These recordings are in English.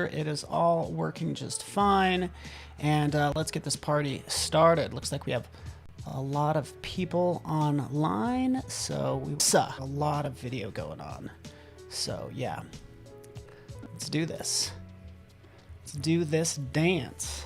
It is all working just fine. And let's get this party started. Looks like we have a lot of people online, so we have a lot of video going on. So yeah, let's do this. Let's do this dance.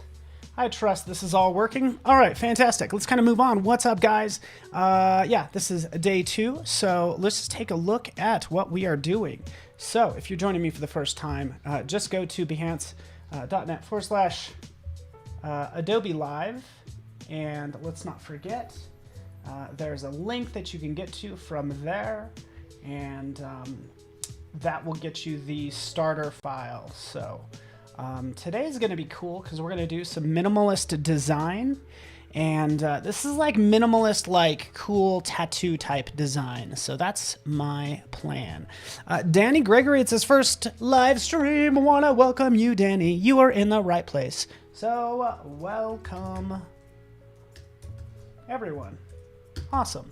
I trust this is all working. All right, fantastic. Let's kind of move on. What's up, guys? Yeah, this is day 2, so let's just take a look at what we are doing. So if you're joining me for the first time, just go to behance.net/Adobe Live, and let's not forget, there's a link that you can get to from there, and that will get you the starter file. So today is going to be cool because we're going to do some minimalist design, and this is like minimalist, like cool tattoo type design. So that's my plan. Danny Gregory, it's his first live stream. I want to welcome you, Danny. You are in the right place. So welcome everyone. Awesome.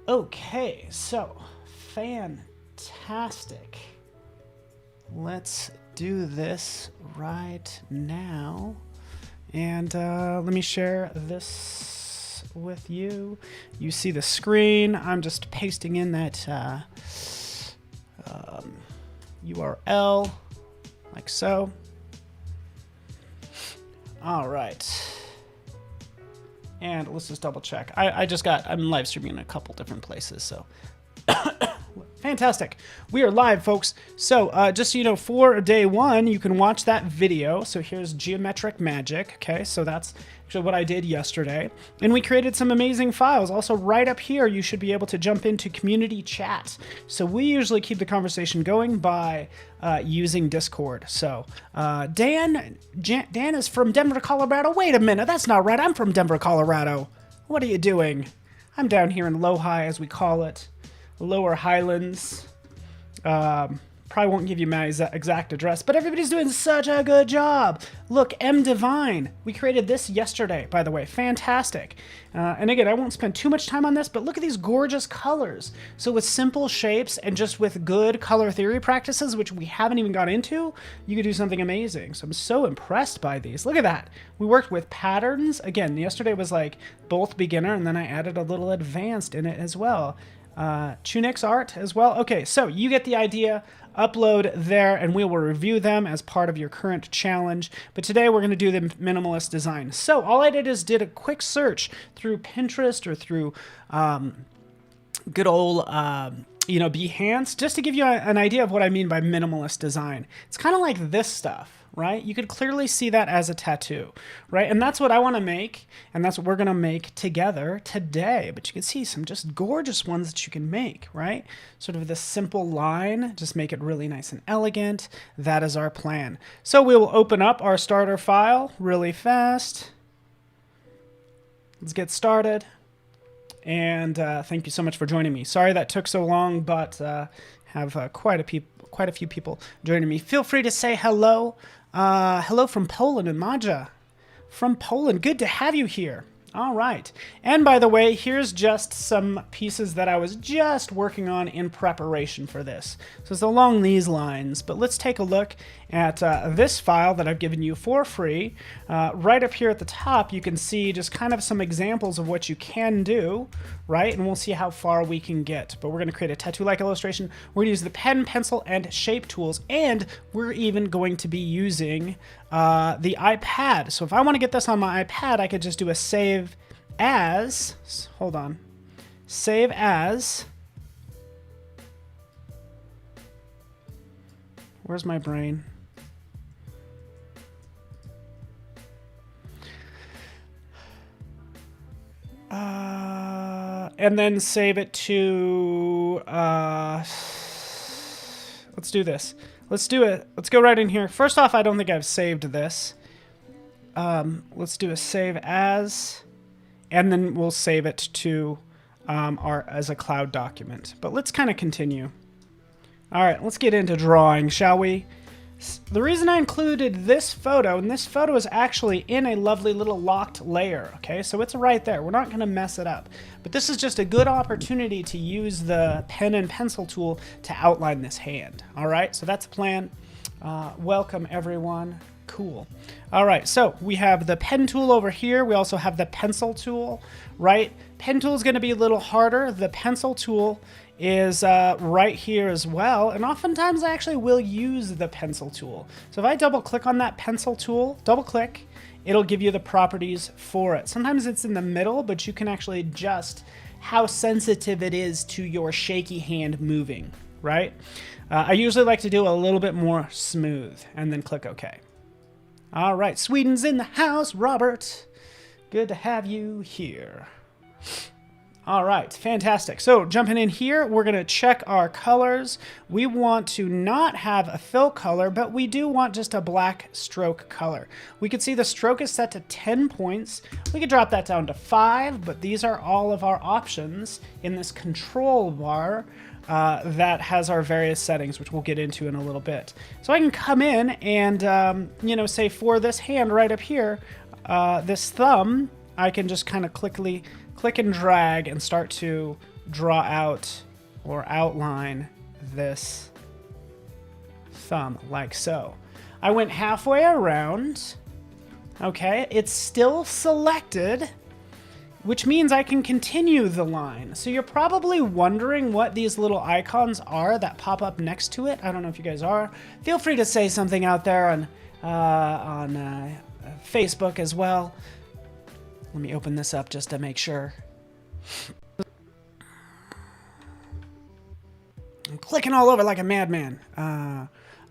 Okay, so fantastic. Let's do this right now. And let me share this with you. You see the screen. I'm just pasting in that URL like so. All right. And let's just double check. I'm live streaming in a couple different places, so. Fantastic. We are live, folks. So just so you know, for day 1, you can watch that video. So here's geometric magic. Okay, so that's actually what I did yesterday. And we created some amazing files. Also, right up here, you should be able to jump into community chat. So we usually keep the conversation going by using Discord. So Dan is from Denver, Colorado. Wait a minute, that's not right. I'm from Denver, Colorado. What are you doing? I'm down here in Lohi, as we call it. Lower Highlands. Probably won't give you my exact address, but everybody's doing such a good job. Look, M Divine. We created this yesterday, by the way. Fantastic. And again, I won't spend too much time on this, but look at these gorgeous colors. So with simple shapes and just with good color theory practices, which we haven't even got into, you could do something amazing. So I'm so impressed by these. Look at that. We worked with patterns. Again, yesterday was like both beginner, and then I added a little advanced in it as well. Tunic's art as well. Okay, so you get the idea. Upload there and we will review them as part of your current challenge. But today we're going to do the minimalist design. So all I did is did a quick search through Pinterest or through good old Behance, just to give you an idea of what I mean by minimalist design. It's kind of like this stuff. Right? You could clearly see that as a tattoo, right? And that's what I want to make, and that's what we're going to make together today. But you can see some just gorgeous ones that you can make, right? Sort of this simple line, just make it really nice and elegant. That is our plan. So we will open up our starter file really fast. Let's get started. And thank you so much for joining me. Sorry that took so long, but have quite a few people joining me. Feel free to say hello. Hello from Poland and Maja from Poland. Good to have you here. All right. And by the way, here's just some pieces that I was just working on in preparation for this. So it's along these lines, but let's take a look at this file that I've given you for free. Right up here at the top, you can see just kind of some examples of what you can do, right? And we'll see how far we can get. But we're going to create a tattoo-like illustration. We're going to use the pen, pencil, and shape tools, and we're even going to be using the iPad. So if I want to get this on my iPad, I could just do a save as, hold on, save as, where's my brain? And then save it to, let's do this. Let's do it. Let's go right in here. First off, I don't think I've saved this. Let's do a save as, and then we'll save it to as a cloud document. But let's kind of continue. All right, let's get into drawing, shall we? The reason I included this photo, and this photo is actually in a lovely little locked layer, okay? So it's right there. We're not going to mess it up. But this is just a good opportunity to use the pen and pencil tool to outline this hand, all right? So that's the plan. Welcome, everyone. Cool. All right, so we have the pen tool over here. We also have the pencil tool, right? Pen tool is going to be a little harder. The pencil tool is right here as well, and oftentimes I actually will use the pencil tool. So if I double click on that pencil tool, double click, it'll give you the properties for it. Sometimes it's in the middle, but you can actually adjust how sensitive it is to your shaky hand moving, right? I usually like to do a little bit more smooth and then click OK. All right, Sweden's in the house, Robert. Good to have you here. All right, fantastic. So jumping in here, we're going to check our colors. We want to not have a fill color, but we do want just a black stroke color. We can see the stroke is set to 10 points. We could drop that down to 5, but these are all of our options in this control bar that has our various settings, which we'll get into in a little bit. So I can come in and, you know, say for this hand right up here, this thumb, I can just kind of click and drag and start to draw out or outline this thumb like so. I went halfway around. Okay, it's still selected, which means I can continue the line. So you're probably wondering what these little icons are that pop up next to it. I don't know if you guys are. Feel free to say something out there on Facebook as well. Let me open this up just to make sure. I'm clicking all over like a madman.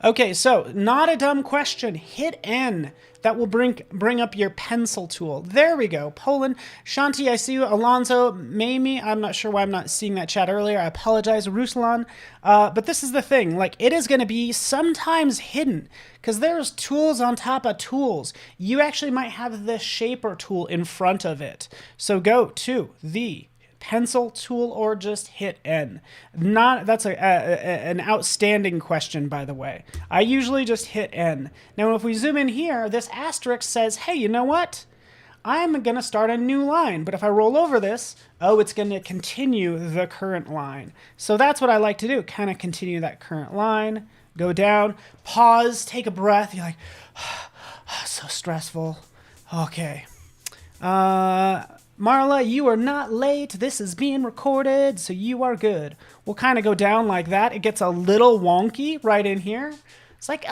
Okay, so not a dumb question. Hit N. That will bring up your pencil tool. There we go. Poland. Shanti, I see you. Alonzo, Mamie. I'm not sure why I'm not seeing that chat earlier. I apologize. Ruslan. But this is the thing. Like, it is going to be sometimes hidden because there's tools on top of tools. You actually might have the shaper tool in front of it. So go to the pencil tool or just hit N. That's an outstanding question, by the way. I usually just hit N. Now, if we zoom in here, this asterisk says, hey, you know what? I'm going to start a new line. But if I roll over this, oh, it's going to continue the current line. So that's what I like to do, kind of continue that current line, go down, pause, take a breath. You're like, so stressful. Okay. Marla, you are not late. This is being recorded, so you are good. We'll kind of go down like that. It gets a little wonky right in here. It's like,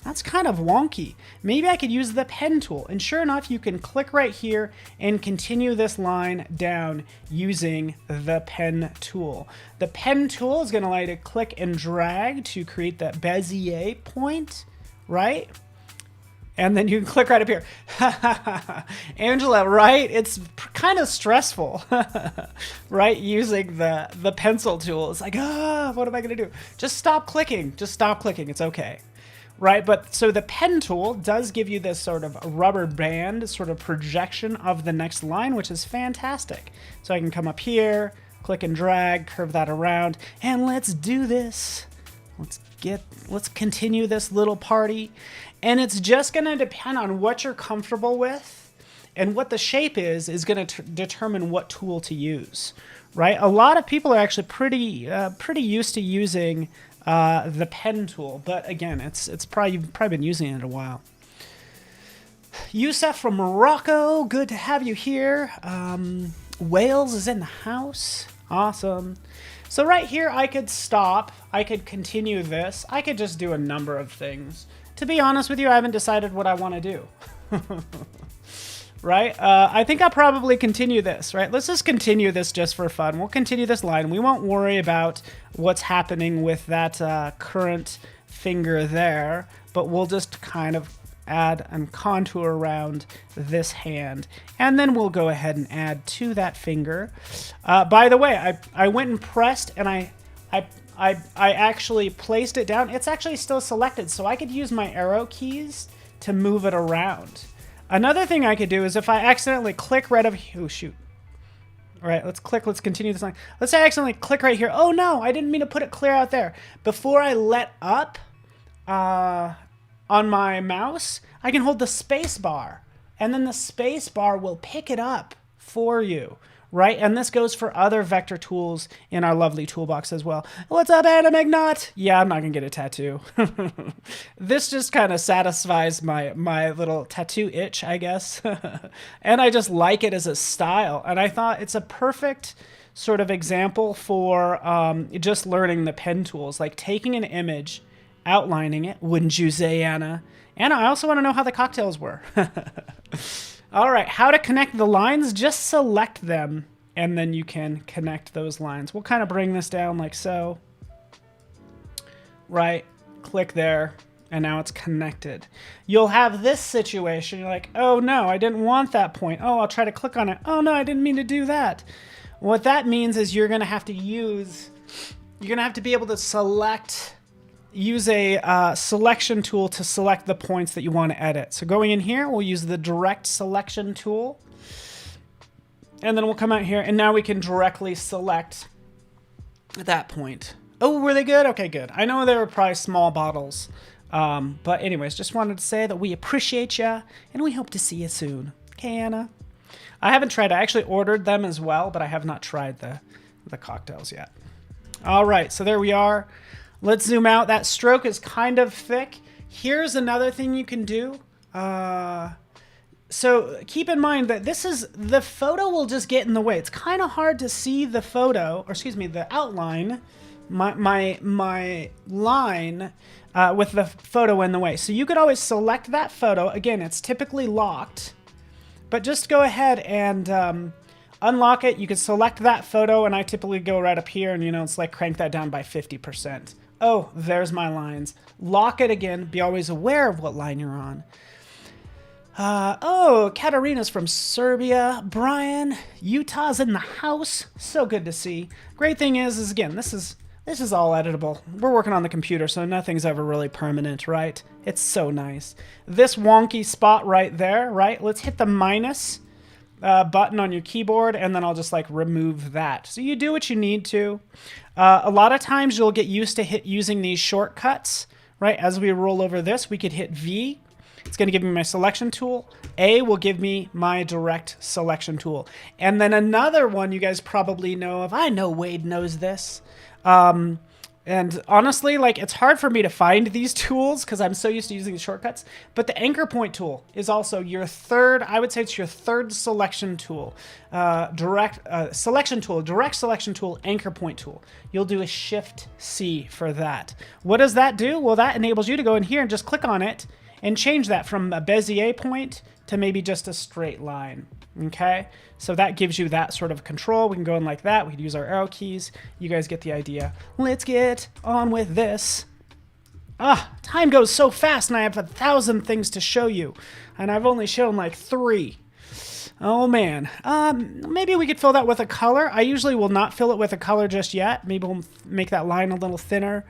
that's kind of wonky. Maybe I could use the pen tool. And sure enough, you can click right here and continue this line down using the pen tool. The pen tool is going to allow you to click and drag to create that Bezier point, right? And then you can click right up here. Angela, right? It's kind of stressful, right? Using the pencil tool. It's like, what am I going to do? Just stop clicking. Just stop clicking. It's okay. Right? But so the pen tool does give you this sort of rubber band sort of projection of the next line, which is fantastic. So I can come up here, click and drag, curve that around, and let's do this. Let's continue this little party. And it's just going to depend on what you're comfortable with, and what the shape is going to determine what tool to use, right? A lot of people are actually pretty used to using the pen tool, but again, you've probably been using it a while. Youssef from Morocco, good to have you here. Wales is in the house. Awesome. So right here, I could stop. I could continue this. I could just do a number of things. To be honest with you, I haven't decided what I want to do. Right? I think I'll probably continue this, right? Let's just continue this just for fun. We'll continue this line. We won't worry about what's happening with that current finger there, but we'll just kind of add and contour around this hand. And then we'll go ahead and add to that finger. By the way, I went and pressed and I actually placed it down. It's actually still selected, so I could use my arrow keys to move it around. Another thing I could do is if I accidentally click right over here. Oh, shoot. All right, let's continue this line. Let's say I accidentally click right here. Oh, no, I didn't mean to put it clear out there. Before I let up, on my mouse, I can hold the space bar, and then the space bar will pick it up for you, right? And this goes for other vector tools in our lovely toolbox as well. What's up, Animagnot? Yeah, I'm not gonna get a tattoo. This just kind of satisfies my little tattoo itch, I guess. And I just like it as a style. And I thought it's a perfect sort of example for just learning the pen tools, like taking an image, outlining it. Wouldn't you say, Anna? Anna, I also want to know how the cocktails were. All right, how to connect the lines, just select them, and then you can connect those lines. We'll kind of bring this down like so. Right, click there, and now it's connected. You'll have this situation, you're like, oh no, I didn't want that point. Oh, I'll try to click on it. Oh no, I didn't mean to do that. What that means is you're gonna have to be able to use a selection tool to select the points that you want to edit. So going in here, we'll use the direct selection tool. And then we'll come out here, and now we can directly select that point. Oh, were they good? Okay, good. I know they were probably small bottles. But anyways, just wanted to say that we appreciate ya, and we hope to see you soon. Okay, Anna? I haven't tried. I actually ordered them as well, but I have not tried the cocktails yet. All right, so there we are. Let's zoom out. That stroke is kind of thick. Here's another thing you can do. So keep in mind that the photo will just get in the way. It's kind of hard to see the photo, or excuse me, the outline, my line with the photo in the way. So you could always select that photo. Again, it's typically locked, but just go ahead and unlock it. You can select that photo, and I typically go right up here and, it's like crank that down by 50%. Oh, there's my lines. Lock it again. Be always aware of what line you're on. Oh, Katarina's from Serbia. Brian, Utah's in the house. So good to see. Great thing is again, this is all editable. We're working on the computer, so nothing's ever really permanent, right? It's so nice. This wonky spot right there, right? Let's hit the minus button on your keyboard, and then I'll just like remove that. So you do what you need to. A lot of times you'll get used to using these shortcuts, right? As we roll over this, we could hit V. It's going to give me my selection tool. A will give me my direct selection tool. And then another one you guys probably know of. I know Wade knows this. And honestly, like, it's hard for me to find these tools because I'm so used to using the shortcuts. But the anchor point tool is also your third, I would say it's your third selection tool. Direct selection tool, anchor point tool. You'll do a Shift C for that. What does that do? Well, that enables you to go in here and just click on it and change that from a Bezier point to maybe just a straight line. Okay, so that gives you that sort of control. We can go in like that. We can use our arrow keys. You guys get the idea. Let's get on with this. Time goes so fast, and I have 1,000 things to show you, and I've only shown like 3. Oh man, maybe we could fill that with a color. I usually will not fill it with a color just yet. Maybe we'll make that line a little thinner.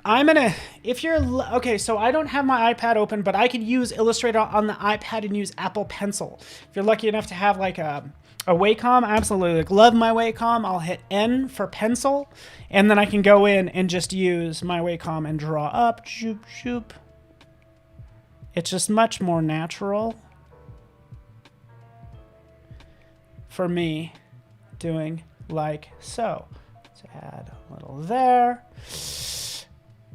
Okay, so I don't have my iPad open, but I could use Illustrator on the iPad and use Apple Pencil. If you're lucky enough to have like a Wacom, I absolutely love my Wacom. I'll hit N for pencil, and then I can go in and just use my Wacom and draw up. Shoop, shoop. It's just much more natural for me doing like so. Let's add a little there.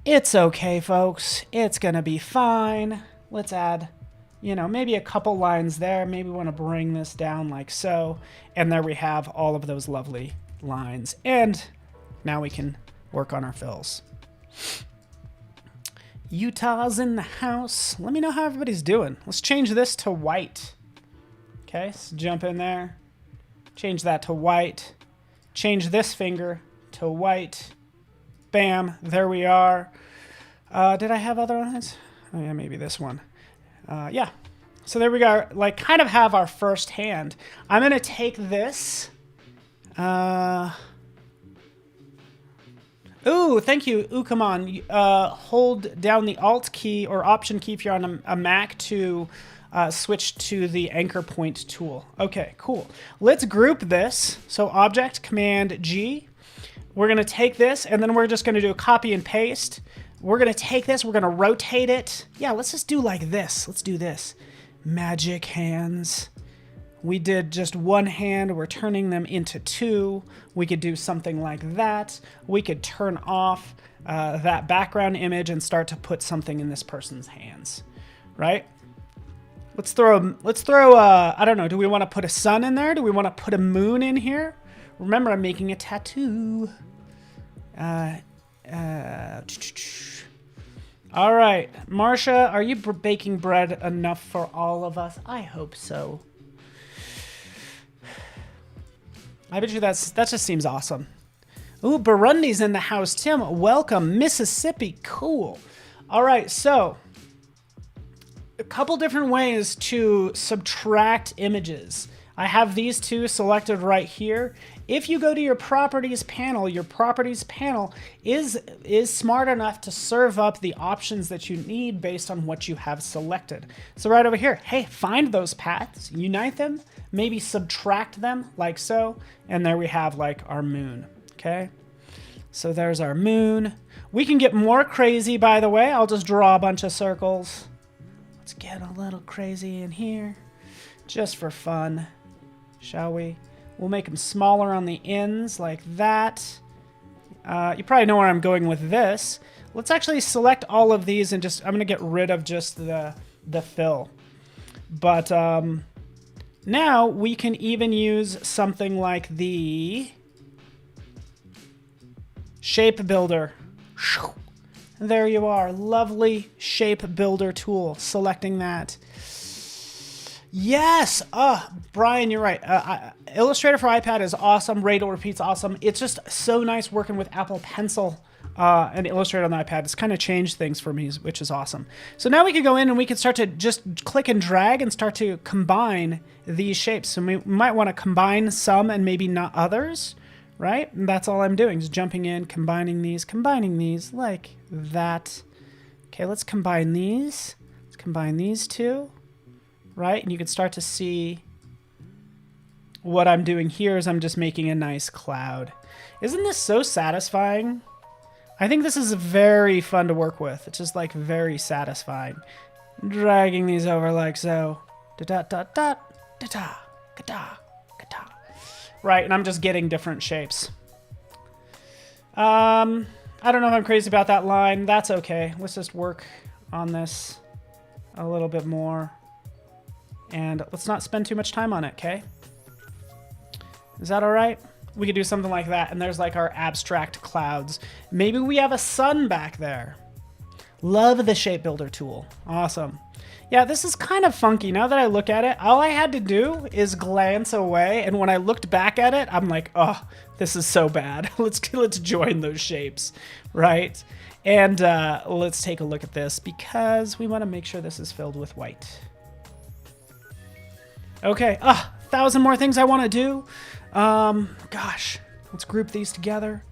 It's okay, folks. It's gonna be fine. Let's add, maybe a couple lines there. Maybe we want to bring this down like so. And there we have all of those lovely lines. And now we can work on our fills. Utah's in the house. Let me know how everybody's doing. Let's change this to white. Okay, so jump in there. Change that to white. Change this finger to white. Bam, there we are. Did I have other lines? Oh yeah, maybe this one. Yeah, so there we go. Like, kind of have our first hand. I'm gonna take this. Ooh, thank you, Ukaman. Hold down the Alt key or Option key if you're on a Mac to switch to the anchor point tool. Okay, cool. Let's group this. So Object, Command G. We're going to take this, and then we're just going to do a copy and paste. We're going to take this. We're going to rotate it. Yeah, let's just do like this. Let's do this. Magic hands. We did just one hand. We're turning them into two. We could do something like that. We could turn off that background image and start to put something in this person's hands, right? Let's throw, I don't know, do we want to put a sun in there? Do we want to put a moon in here? Remember, I'm making a tattoo. All right, Marsha, are you baking bread enough for all of us? I hope so. I bet you that just seems awesome. Ooh, Burundi's in the house. Tim, welcome. Mississippi, cool. All right, so a couple different ways to subtract images. I have these two selected right here. If you go to your properties panel is smart enough to serve up the options that you need based on what you have selected. So right over here, hey, find those paths, unite them, maybe subtract them like so, and there we have like our moon, okay? So there's our moon. We can get more crazy, by the way. I'll just draw a bunch of circles. Let's get a little crazy in here, just for fun, shall we? We'll make them smaller on the ends like that. You probably know where I'm going with this. Let's actually select all of these and I'm gonna get rid of just the fill. But now we can even use something like the shape builder. There you are, lovely shape builder tool. Selecting that. Yes, Brian, you're right. Illustrator for iPad is awesome. Radar Repeat's awesome. It's just so nice working with Apple Pencil and Illustrator on the iPad. It's kind of changed things for me, which is awesome. So now we can go in and we can start to just click and drag and start to combine these shapes. So we might want to combine some and maybe not others, right? And that's all I'm doing is jumping in, combining these like that. Okay, let's combine these. Let's combine these two. Right? And you can start to see what I'm doing here is I'm just making a nice cloud. Isn't this so satisfying? I think this is very fun to work with. It's just like very satisfying. Dragging these over like so. Da-da-da-da, da-da, ga-da, ga-da. Right, and I'm just getting different shapes. I don't know if I'm crazy about that line. That's okay. Let's just work on this a little bit more. And let's not spend too much time on it, okay? Is that all right? We could do something like that, and there's like our abstract clouds. Maybe we have a sun back there. Love the shape builder tool. Awesome. Yeah, this is kind of funky. Now that I look at it, all I had to do is glance away, and when I looked back at it, I'm like, oh, this is so bad. Let's join those shapes, right? And let's take a look at this because we want to make sure this is filled with white. Okay, 1,000 more things I want to do. Gosh, let's group these together.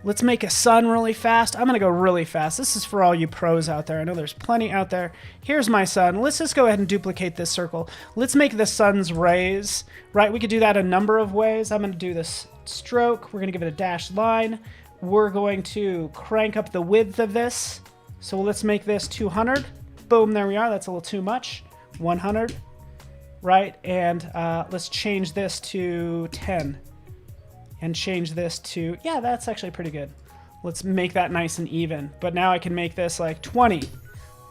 Let's make a sun really fast. I'm going to go really fast. This is for all you pros out there. I know there's plenty out there. Here's my sun. Let's just go ahead and duplicate this circle. Let's make the sun's rays, right? We could do that a number of ways. I'm going to do this stroke. We're going to give it a dashed line. We're going to crank up the width of this. So let's make this 200. Boom, there we are. That's a little too much. 100. Right, and let's change this to 10 and change this to, yeah, that's actually pretty good. Let's make that nice and even, but now I can make this like 20.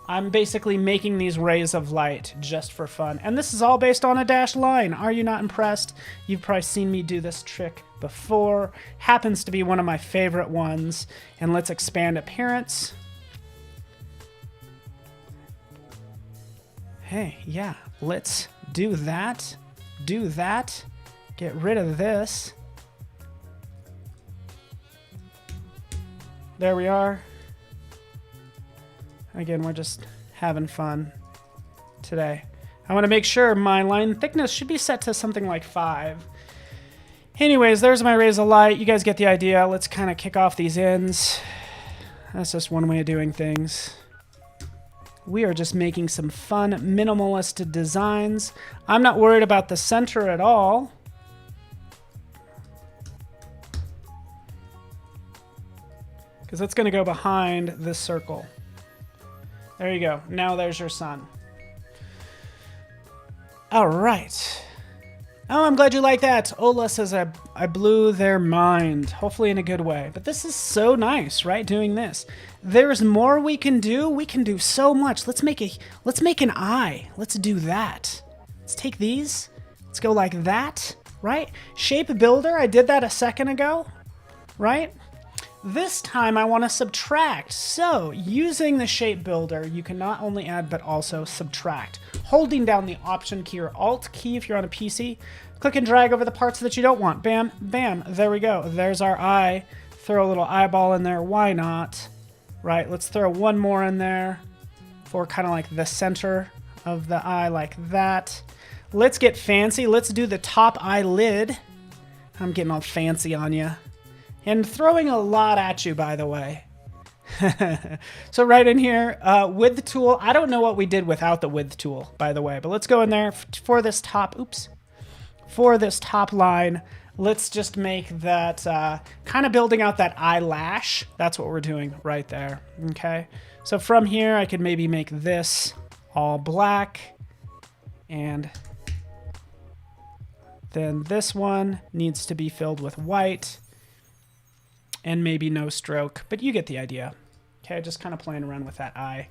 I'm basically making these rays of light just for fun, and this is all based on a dashed line. Are you not impressed? You've probably seen me do this trick before. Happens to be one of my favorite ones, and let's expand appearance. Hey, yeah, let's do that, get rid of this. There we are. Again, we're just having fun today. I want to make sure my line thickness should be set to something like 5. Anyways, there's my rays of light. You guys get the idea. Let's kind of kick off these ends. That's just one way of doing things. We are just making some fun minimalist designs. I'm not worried about the center at all. because it's going to go behind this circle. There you go. Now there's your sun. All right. Oh, I'm glad you like that. Ola says I blew their mind, hopefully in a good way. But this is so nice, right? Doing this. There's more we can do. We can do so much. Let's make an eye. Let's do that. Let's take these. Let's go like that, right? Shape builder. I did that a second ago, right? This time I want to subtract. So using the shape builder, you can not only add, but also subtract. Holding down the Option key or Alt key if you're on a PC, click and drag over the parts that you don't want. Bam, bam, there we go. There's our eye. Throw a little eyeball in there, why not? Right, let's throw one more in there for kind of like the center of the eye like that. Let's get fancy. Let's do the top eyelid. I'm getting all fancy on you. And throwing a lot at you, by the way. So right in here, width tool. I don't know what we did without the width tool, by the way. But let's go in there for this top, for this top line. Let's just make that kind of building out that eyelash. That's what we're doing right there, okay? So from here, I could maybe make this all black. And then this one needs to be filled with white. And maybe no stroke, but you get the idea. Okay, just kind of playing around with that eye.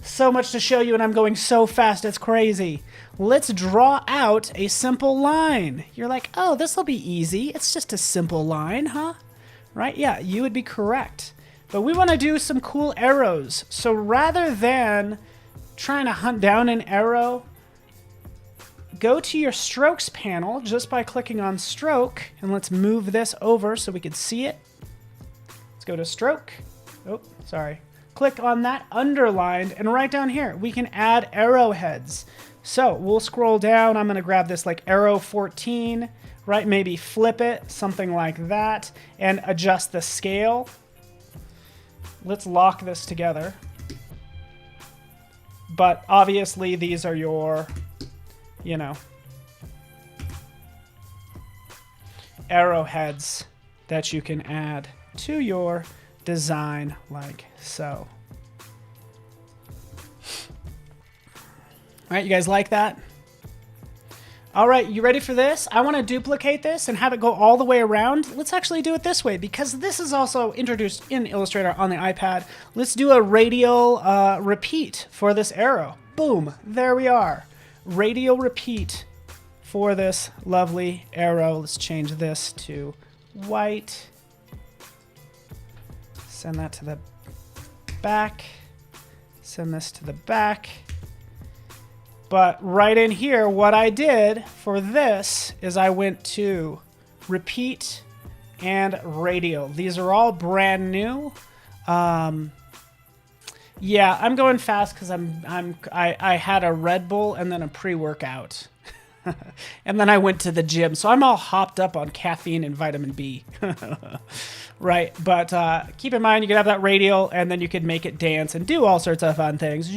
So much to show you, and I'm going so fast, it's crazy. Let's draw out a simple line. You're like, oh, this will be easy. It's just a simple line, huh? Right? Yeah, you would be correct. But we want to do some cool arrows. So rather than trying to hunt down an arrow, go to your strokes panel just by clicking on stroke, and let's move this over so we can see it. Let's go to stroke. Oh, sorry. Click on that underlined, and right down here, we can add arrowheads. So we'll scroll down. I'm going to grab this like arrow 14, right? Maybe flip it, something like that, and adjust the scale. Let's lock this together. But obviously these are your, you know, arrowheads that you can add to your design like so. All right, you guys like that? All right, you ready for this? I want to duplicate this and have it go all the way around. Let's actually do it this way because this is also introduced in Illustrator on the iPad. Let's do a radial repeat for this arrow. Boom, there we are. Radial repeat for this lovely arrow. Let's change this to white. Send that to the back. Send this to the back. But right in here, what I did for this is I went to repeat and radial. These are all brand new. Yeah, I'm going fast because I had a Red Bull and then a pre-workout. And then I went to the gym. So I'm all hopped up on caffeine and vitamin B. Right, but keep in mind you can have that radial and then you can make it dance and do all sorts of fun things.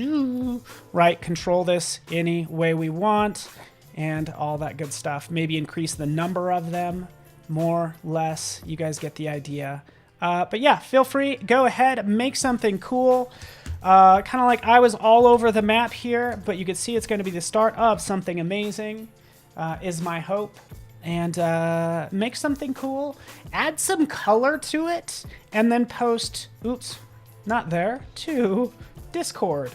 Right, control this any way we want and all that good stuff. Maybe increase the number of them, more, less. You guys get the idea. But yeah, feel free, go ahead, make something cool. Kind of like I was all over the map here, but you can see it's going to be the start of something amazing, is my hope. And make something cool, add some color to it, and then post, oops, not there, to Discord.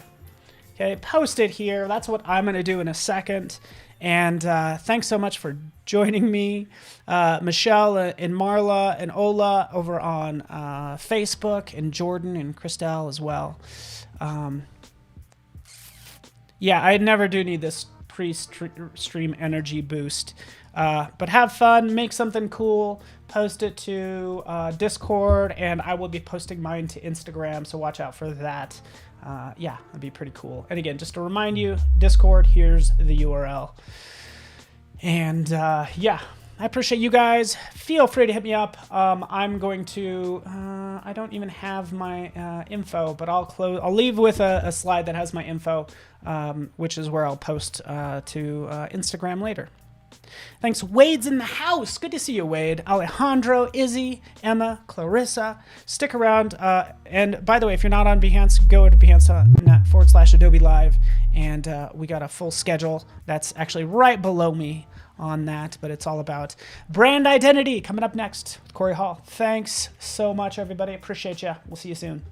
Okay, post it here. That's what I'm going to do in a second. And thanks so much for joining me, Michelle and Marla and Ola over on Facebook, and Jordan and Christelle as well. Yeah, I never do need this pre-stream energy boost. But have fun, make something cool, post it to Discord, and I will be posting mine to Instagram, so watch out for that. Yeah, that'd be pretty cool. And again, just to remind you, Discord, here's the URL. And yeah, I appreciate you guys. Feel free to hit me up. I'm going to, I don't even have my info, but I'll leave with a slide that has my info, which is where I'll post to Instagram later. Thanks. Wade's in the house. Good to see you, Wade. Alejandro, Izzy, Emma, Clarissa. Stick around. And by the way, if you're not on Behance, go to behance.net/Adobe Live. And we got a full schedule that's actually right below me on that, but it's all about brand identity coming up next with Corey Hall. Thanks so much, everybody. Appreciate you. We'll see you soon.